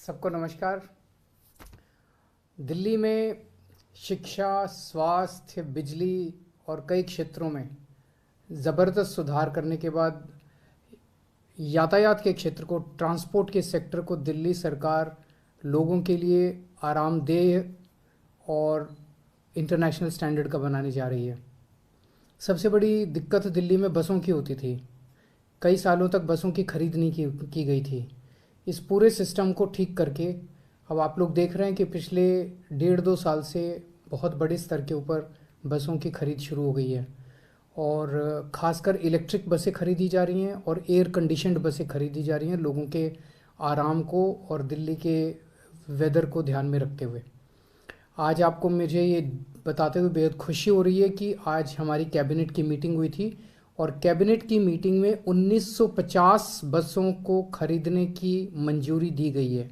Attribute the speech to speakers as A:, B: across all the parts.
A: सबको नमस्कार। दिल्ली में शिक्षा, स्वास्थ्य, बिजली और कई क्षेत्रों में ज़बरदस्त सुधार करने के बाद यातायात के क्षेत्र को, ट्रांसपोर्ट के सेक्टर को दिल्ली सरकार लोगों के लिए आरामदेह और इंटरनेशनल स्टैंडर्ड का बनाने जा रही है। सबसे बड़ी दिक्कत दिल्ली में बसों की होती थी। कई सालों तक बसों की खरीद नहीं की गई थी। इस पूरे सिस्टम को ठीक करके अब आप लोग देख रहे हैं कि पिछले 1.5-2 साल से बहुत बड़े स्तर के ऊपर बसों की खरीद शुरू हो गई है और ख़ासकर इलेक्ट्रिक बसें खरीदी जा रही हैं और एयर कंडीशनड बसें खरीदी जा रही हैं लोगों के आराम को और दिल्ली के वेदर को ध्यान में रखते हुए। आज आपको मुझे ये बताते हुए बेहद खुशी हो रही है कि आज हमारी कैबिनेट की मीटिंग हुई थी और कैबिनेट की मीटिंग में 1950 बसों को खरीदने की मंजूरी दी गई है।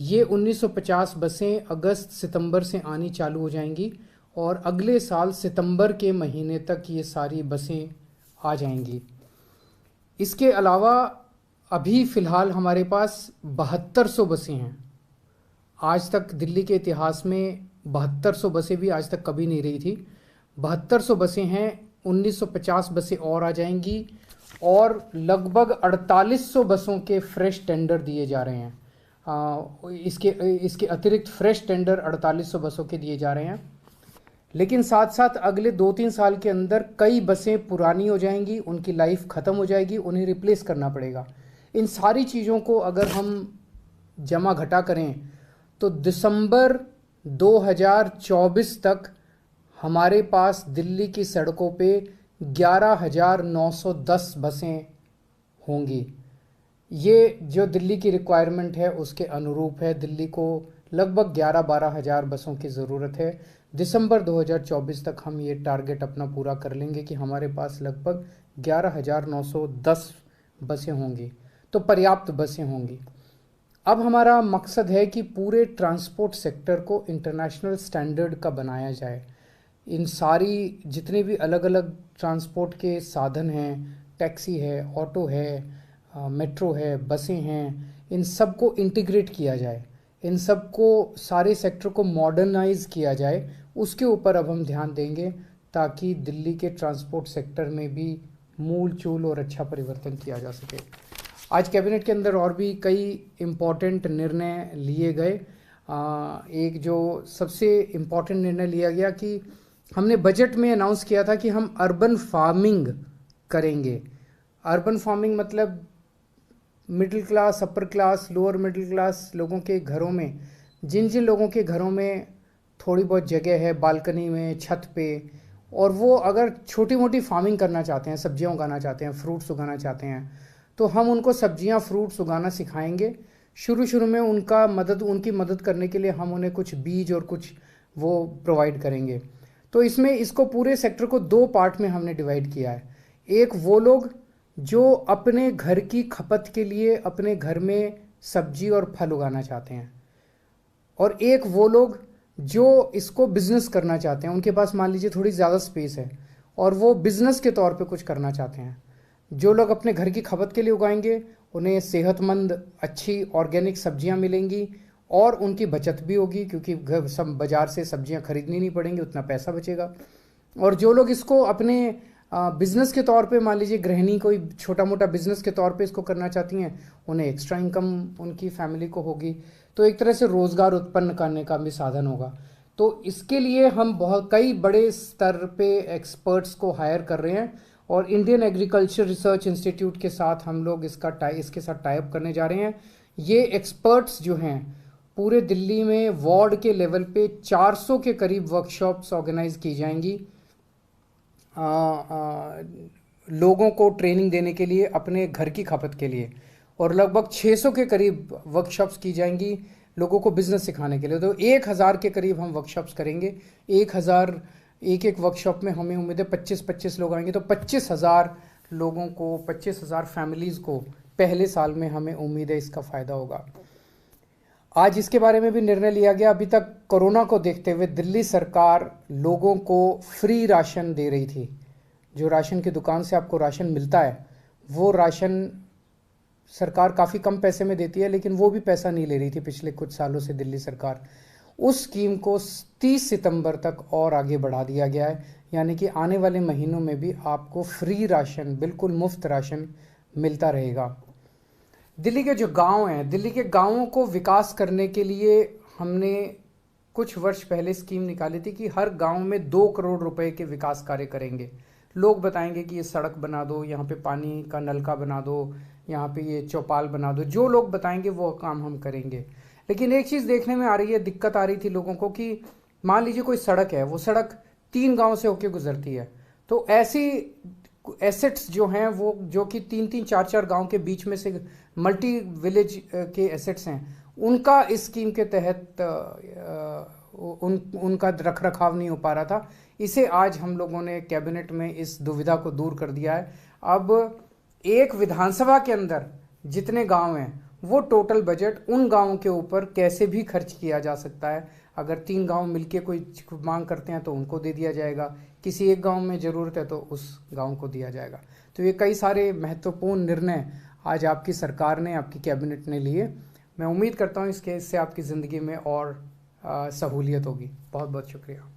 A: ये 1950 बसें अगस्त सितंबर से आनी चालू हो जाएंगी और अगले साल सितंबर के महीने तक ये सारी बसें आ जाएंगी। इसके अलावा अभी फ़िलहाल हमारे पास 7200 बसें हैं। आज तक दिल्ली के इतिहास में 7200 बसें भी आज तक कभी नहीं रही थी। 7200 बसें हैं, 1950 बसें और आ जाएंगी और लगभग 4800 बसों के फ्रेश टेंडर दिए जा रहे हैं। इसके अतिरिक्त फ्रेश टेंडर 4800 बसों के दिए जा रहे हैं। लेकिन साथ साथ अगले 2-3 साल के अंदर कई बसें पुरानी हो जाएंगी, उनकी लाइफ ख़त्म हो जाएगी, उन्हें रिप्लेस करना पड़ेगा। इन सारी चीज़ों को अगर हम जमा घटा करें तो दिसंबर 2024 तक हमारे पास दिल्ली की सड़कों पे 11,910 बसें होंगी। ये जो दिल्ली की रिक्वायरमेंट है उसके अनुरूप है। दिल्ली को लगभग 11-12 हज़ार बसों की ज़रूरत है। दिसंबर 2024 तक हम ये टारगेट अपना पूरा कर लेंगे कि हमारे पास लगभग 11,910 बसें होंगी, तो पर्याप्त बसें होंगी। अब हमारा मकसद है कि पूरे ट्रांसपोर्ट सेक्टर को इंटरनेशनल स्टैंडर्ड का बनाया जाए। इन सारी जितने भी अलग अलग ट्रांसपोर्ट के साधन हैं, टैक्सी है, ऑटो है, मेट्रो है, बसें हैं, इन सब को इंटीग्रेट किया जाए, इन सब को, सारे सेक्टर को मॉडर्नाइज किया जाए। उसके ऊपर अब हम ध्यान देंगे ताकि दिल्ली के ट्रांसपोर्ट सेक्टर में भी मूल चूल और अच्छा परिवर्तन किया जा सके। आज कैबिनेट के अंदर और भी कई इम्पॉर्टेंट निर्णय लिए गए। एक जो सबसे इम्पॉर्टेंट निर्णय लिया गया कि हमने बजट में अनाउंस किया था कि हम अर्बन फार्मिंग करेंगे। अर्बन फार्मिंग मतलब middle class, upper class, lower middle class लोगों के घरों में, जिन जिन लोगों के घरों में थोड़ी बहुत जगह है, बालकनी में, छत पे, और वो अगर छोटी मोटी फार्मिंग करना चाहते हैं, सब्जियां उगाना चाहते हैं, फ्रूट्स उगाना चाहते हैं, तो हम उनको सब्जियां, फ्रूट्स उगाना सिखाएंगे। शुरू में उनकी मदद करने के लिए हम उन्हें कुछ बीज और कुछ वो प्रोवाइड करेंगे। तो इसमें इसको पूरे सेक्टर को 2 पार्ट में हमने डिवाइड किया है। एक वो लोग जो अपने घर की खपत के लिए अपने घर में सब्जी और फल उगाना चाहते हैं, और एक वो लोग जो इसको बिजनेस करना चाहते हैं। उनके पास मान लीजिए थोड़ी ज़्यादा स्पेस है और वो बिजनेस के तौर पे कुछ करना चाहते हैं। जो लोग अपने घर की खपत के लिए उगाएंगे उन्हें सेहतमंद, अच्छी ऑर्गेनिक सब्जियां मिलेंगी और उनकी बचत भी होगी, क्योंकि सब बाज़ार से सब्जियां खरीदनी नहीं पड़ेंगी, उतना पैसा बचेगा। और जो लोग इसको अपने बिज़नेस के तौर पे, मान लीजिए गृहिणी कोई छोटा मोटा बिज़नेस के तौर पे इसको करना चाहती हैं, उन्हें एक्स्ट्रा इनकम उनकी फैमिली को होगी, तो एक तरह से रोज़गार उत्पन्न करने का भी साधन होगा। तो इसके लिए हम कई बड़े स्तर पे एक्सपर्ट्स को हायर कर रहे हैं और इंडियन एग्रीकल्चर रिसर्च इंस्टीट्यूट के साथ हम लोग इसके साथ टाई अप करने जा रहे हैं। ये एक्सपर्ट्स जो हैं पूरे दिल्ली में वार्ड के लेवल पे 400 के करीब वर्कशॉप्स ऑर्गेनाइज की जाएंगी लोगों को ट्रेनिंग देने के लिए अपने घर की खपत के लिए, और लगभग 600 के करीब वर्कशॉप्स की जाएंगी लोगों को बिजनेस सिखाने के लिए। तो 1000 के करीब हम वर्कशॉप्स करेंगे। 1000 एक वर्कशॉप में हमें उम्मीद है 25-25 लोग आएंगे, तो 25,000 लोगों को, 25,000 फैमिलीज़ को पहले साल में हमें उम्मीद है इसका फ़ायदा होगा। आज इसके बारे में भी निर्णय लिया गया। अभी तक कोरोना को देखते हुए दिल्ली सरकार लोगों को फ्री राशन दे रही थी। जो राशन की दुकान से आपको राशन मिलता है वो राशन सरकार काफ़ी कम पैसे में देती है, लेकिन वो भी पैसा नहीं ले रही थी पिछले कुछ सालों से दिल्ली सरकार। उस स्कीम को 30 सितंबर तक और आगे बढ़ा दिया गया है, यानी कि आने वाले महीनों में भी आपको फ्री राशन, बिल्कुल मुफ्त राशन मिलता रहेगा। दिल्ली के जो गांव हैं, दिल्ली के गांवों को विकास करने के लिए हमने कुछ वर्ष पहले स्कीम निकाली थी कि हर गांव में 2 करोड़ रुपए के विकास कार्य करेंगे। लोग बताएंगे कि ये सड़क बना दो, यहाँ पे पानी का नलका बना दो, यहाँ पे ये चौपाल बना दो, जो लोग बताएंगे वो काम हम करेंगे। लेकिन एक चीज़ देखने में आ रही है, दिक्कत आ रही थी लोगों को कि मान लीजिए कोई सड़क है, वो सड़क 3 गांव से होके गुजरती है, तो ऐसी एसेट्स जो हैं वो, जो कि 3-3 4-4 गांव के बीच में से मल्टी विलेज के एसेट्स हैं, उनका इस स्कीम के तहत उनका रख रखाव नहीं हो पा रहा था। इसे आज हम लोगों ने कैबिनेट में इस दुविधा को दूर कर दिया है। अब एक विधानसभा के अंदर जितने गांव हैं, वो टोटल बजट उन गांवों के ऊपर कैसे भी खर्च किया जा सकता है। अगर 3 गांव मिलके कोई मांग करते हैं तो उनको दे दिया जाएगा, किसी एक गांव में ज़रूरत है तो उस गांव को दिया जाएगा। तो ये कई सारे महत्वपूर्ण निर्णय आज आपकी सरकार ने, आपकी कैबिनेट ने लिए। मैं उम्मीद करता हूँ इससे आपकी ज़िंदगी में और सहूलियत होगी। बहुत बहुत शुक्रिया।